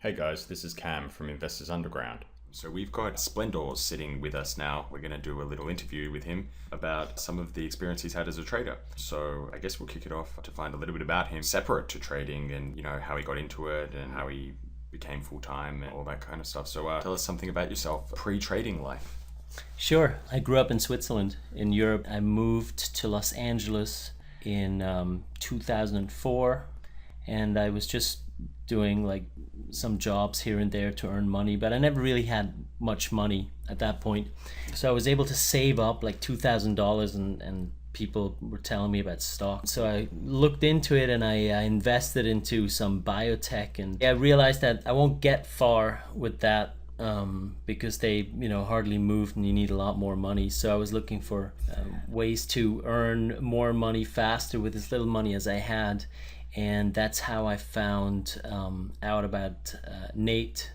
Hey guys, this is Cam from Investors Underground. So we've got Splendores sitting with us now. We're going to do a little interview with him about some of the experience he's had as a trader. So I guess we'll kick it off to find a little bit about him separate to trading and, how he got into it and how he became full-time and all that kind of stuff. So tell us something about yourself, pre-trading life. Sure. I grew up in Switzerland, in Europe. I moved to Los Angeles in 2004, and I was just doing like some jobs here and there to earn money, but I never really had much money at that point. So I was able to save up like $2,000 and people were telling me about stock. So I looked into it and I invested into some biotech, and I realized that I won't get far with that because they hardly moved and you need a lot more money. So I was looking for ways to earn more money faster with as little money as I had. And that's how I found out about Nate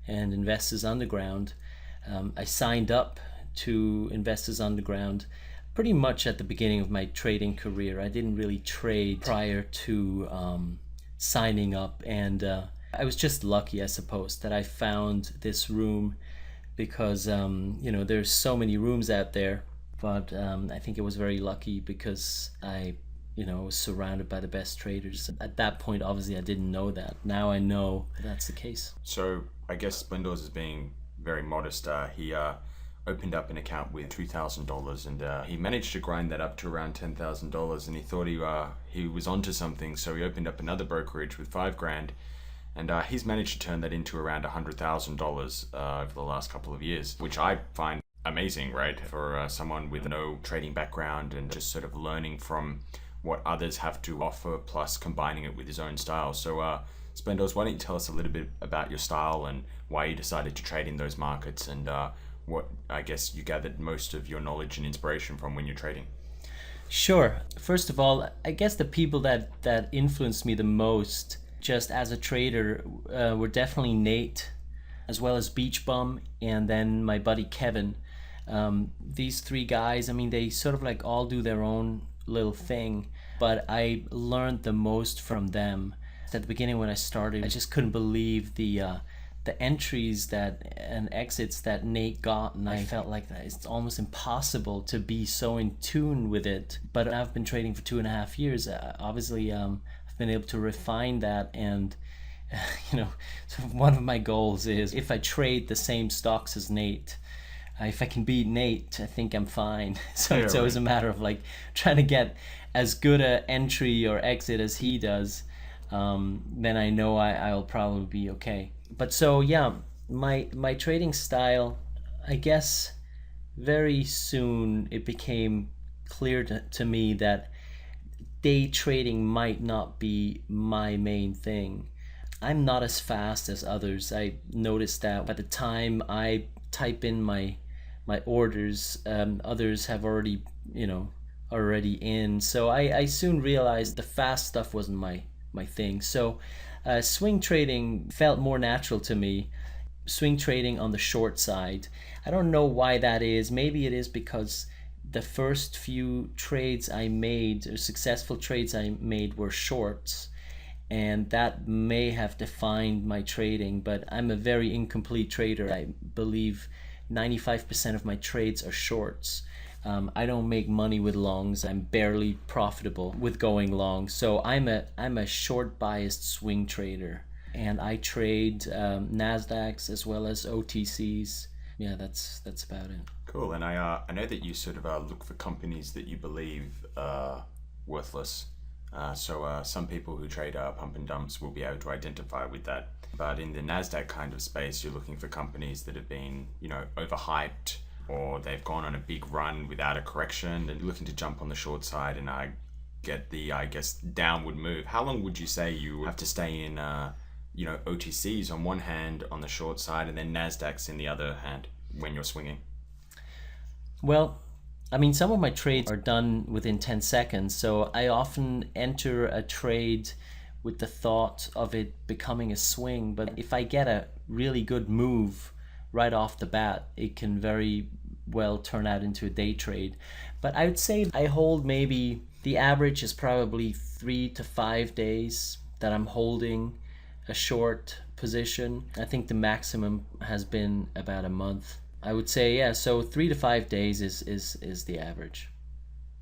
and Investors Underground. I signed up to Investors Underground pretty much at the beginning of my trading career. I didn't really trade prior to signing up, and I was just lucky, I suppose, that I found this room because there's so many rooms out there. But I think it was very lucky because I was surrounded by the best traders. At that point, obviously, I didn't know that. Now I know that's the case. So I guess Splendores is being very modest. He opened up an account with $2,000 and he managed to grind that up to around $10,000, and he thought he was onto something. So he opened up another brokerage with $5,000, and he's managed to turn that into around $100,000 over the last couple of years, which I find amazing, right? For someone with no trading background and just sort of learning from what others have to offer, plus combining it with his own style. So Splendores, why don't you tell us a little bit about your style and why you decided to trade in those markets, and what I guess you gathered most of your knowledge and inspiration from when you're trading. Sure. First of all, I guess the people that influenced me the most just as a trader were definitely Nate, as well as Beach Bum, and then my buddy Kevin. These three guys, they sort of like all do their own little thing, but I learned the most from them. At the beginning when I started, I just couldn't believe the entries and exits that Nate got, and I felt like that it's almost impossible to be so in tune with it. But I've been trading for 2.5 years. Obviously, I've been able to refine that, and so one of my goals is if I trade the same stocks as Nate, if I can beat Nate, I think I'm fine. So it's always a matter of like trying to get as good a entry or exit as he does. Then I know I'll probably be okay. But so yeah, my trading style, I guess very soon it became clear to me that day trading might not be my main thing. I'm not as fast as others. I noticed that by the time I type in my orders, others have already in. So I soon realized the fast stuff wasn't my thing. So swing trading felt more natural to me. Swing trading on the short side. I don't know why that is. Maybe it is because the first few trades I made, or successful trades I made, were shorts, and that may have defined my trading. But I'm a very incomplete trader. I believe 95% of my trades are shorts. I don't make money with longs. I'm barely profitable with going long. So I'm a short biased swing trader, and I trade Nasdaqs as well as OTCs. Yeah, that's about it. Cool. And I know that you sort of look for companies that you believe are worthless. So some people who trade pump and dumps will be able to identify with that. But in the Nasdaq kind of space, you're looking for companies that have been, overhyped, or they've gone on a big run without a correction, and looking to jump on the short side and get the, I guess, downward move. How long would you say you have to stay in, OTCs on one hand on the short side, and then Nasdaqs in the other hand when you're swinging? Well, some of my trades are done within 10 seconds, so I often enter a trade with the thought of it becoming a swing. But if I get a really good move right off the bat, it can very well turn out into a day trade. But I would say I hold, maybe the average is probably 3 to 5 days that I'm holding a short position. I think the maximum has been about a month. I would say, yeah, so 3 to 5 days is the average.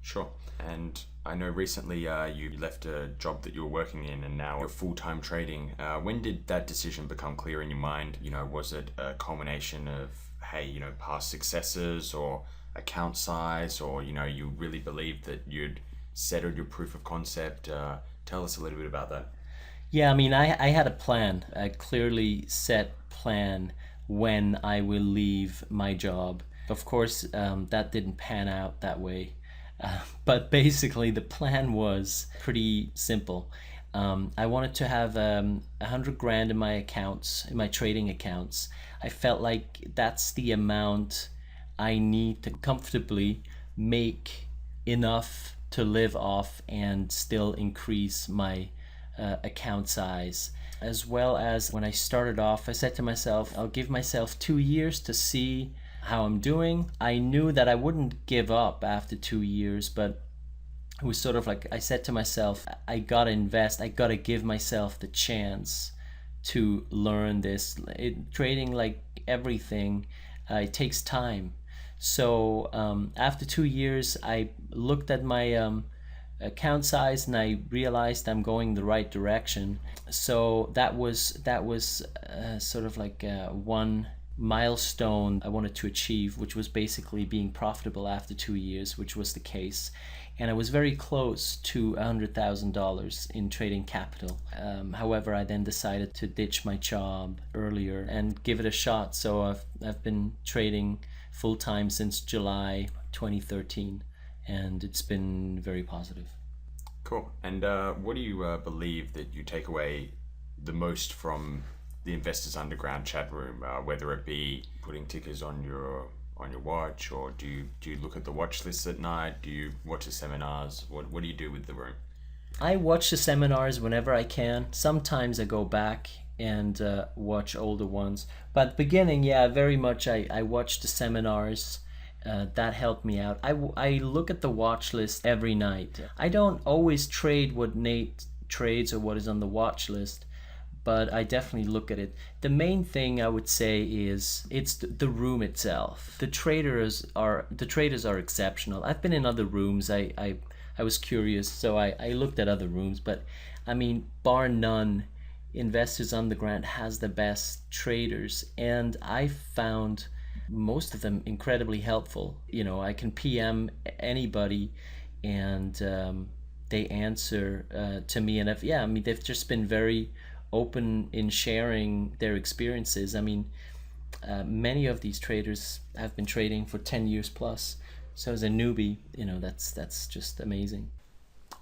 Sure. And I know recently you left a job that you were working in and now you're full-time trading. When did that decision become clear in your mind? Was it a culmination of, hey, past successes or account size, or, you really believed that you'd settled your proof of concept? Tell us a little bit about that. Yeah, I mean, I had a plan, a clearly set plan when I will leave my job. Of course, that didn't pan out that way. But basically, the plan was pretty simple. I wanted to have 100 grand in my accounts, in my trading accounts. I felt like that's the amount I need to comfortably make enough to live off and still increase my account size. As well as when I started off, I said to myself, I'll give myself 2 years to see how I'm doing. I knew that I wouldn't give up after 2 years, but it was sort of like I said to myself, I gotta invest, I gotta give myself the chance to learn this. Trading, like everything, it takes time. So after 2 years, I looked at my account size and I realized I'm going the right direction. So that was sort of like one milestone I wanted to achieve, which was basically being profitable after 2 years, which was the case. And I was very close to $100,000 in trading capital. However, I then decided to ditch my job earlier and give it a shot. So I've been trading full time since July 2013, and it's been very positive. Cool. And what do you believe that you take away the most from the Investors Underground chat room, whether it be putting tickers on your watch, or do you look at the watch lists at night? Do you watch the seminars? What do you do with the room? I watch the seminars whenever I can. Sometimes I go back and watch older ones. But beginning, yeah, very much I watch the seminars. That helped me out. I look at the watch list every night. I don't always trade what Nate trades or what is on the watch list, but I definitely look at it. The main thing I would say is it's the room itself. The traders are exceptional. I've been in other rooms. I was curious, so I looked at other rooms, but I mean, bar none, Investors Underground has the best traders, and I found most of them incredibly helpful. I can PM anybody, and they answer to me. And I mean, they've just been very open in sharing their experiences. I mean, many of these traders have been trading for 10 years plus. So as a newbie, that's just amazing.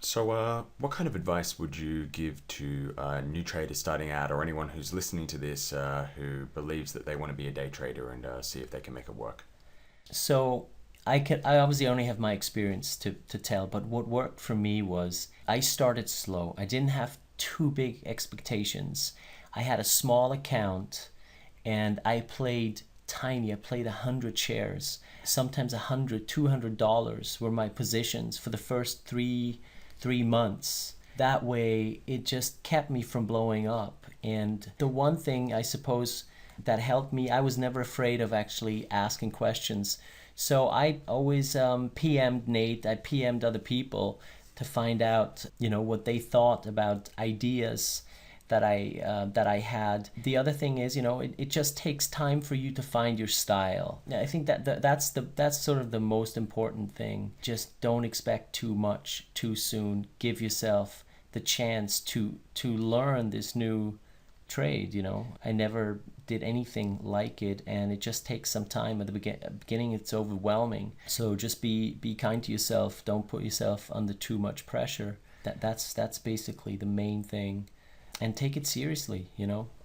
So, what kind of advice would you give to a new trader starting out, or anyone who's listening to this who believes that they want to be a day trader and see if they can make it work? So I obviously only have my experience to tell, but what worked for me was I started slow. I didn't have too big expectations. I had a small account and I played tiny. I played 100 shares. Sometimes $100, $200 were my positions for the first three months. That way it just kept me from blowing up. And the one thing I suppose that helped me, I was never afraid of actually asking questions. So I always PM'd Nate, I PM'd other people to find out, what they thought about ideas that I had. The other thing is, it just takes time for you to find your style. I think that's sort of the most important thing. Just don't expect too much too soon. Give yourself the chance to learn this new trade. I never did anything like it, and it just takes some time. At the beginning it's overwhelming, so just be kind to yourself. Don't put yourself under too much pressure. That's basically the main thing. And take it seriously.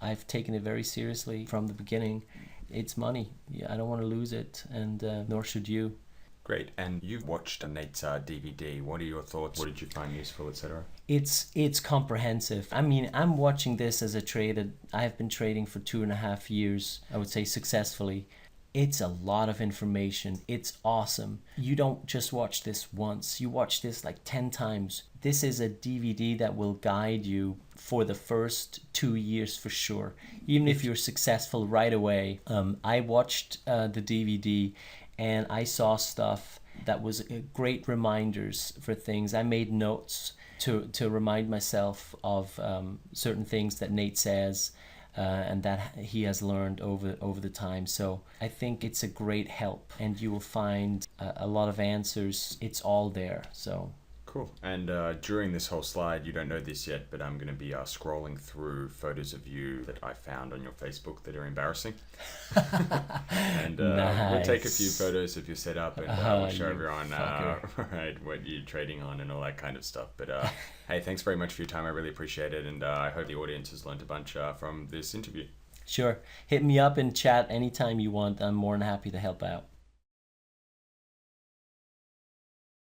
I've taken it very seriously from the beginning. It's money. I don't want to lose it, and nor should you. Great. And you've watched Nate's DVD. What are your thoughts? What did you find useful, etc.? It's comprehensive. I mean, I'm watching this as a trader. I've been trading for 2.5 years, I would say, successfully. It's a lot of information. It's awesome. You don't just watch this once, you watch this like 10 times. This is a DVD that will guide you for the first 2 years for sure. Even if you're successful right away. I watched the DVD and I saw stuff that was great reminders for things. I made notes to remind myself of certain things that Nate says and that he has learned over the time. So I think it's a great help, and you will find a lot of answers. It's all there. So Cool. And during this whole slide, you don't know this yet, but I'm going to be scrolling through photos of you that I found on your Facebook that are embarrassing. And we'll take a few Nice. photos of your setup, and we'll show You everyone fucker. right, what you're trading on and all that kind of stuff. But hey, thanks very much for your time. I really appreciate it. And I hope the audience has learned a bunch from this interview. Sure. Hit me up and chat anytime you want. I'm more than happy to help out.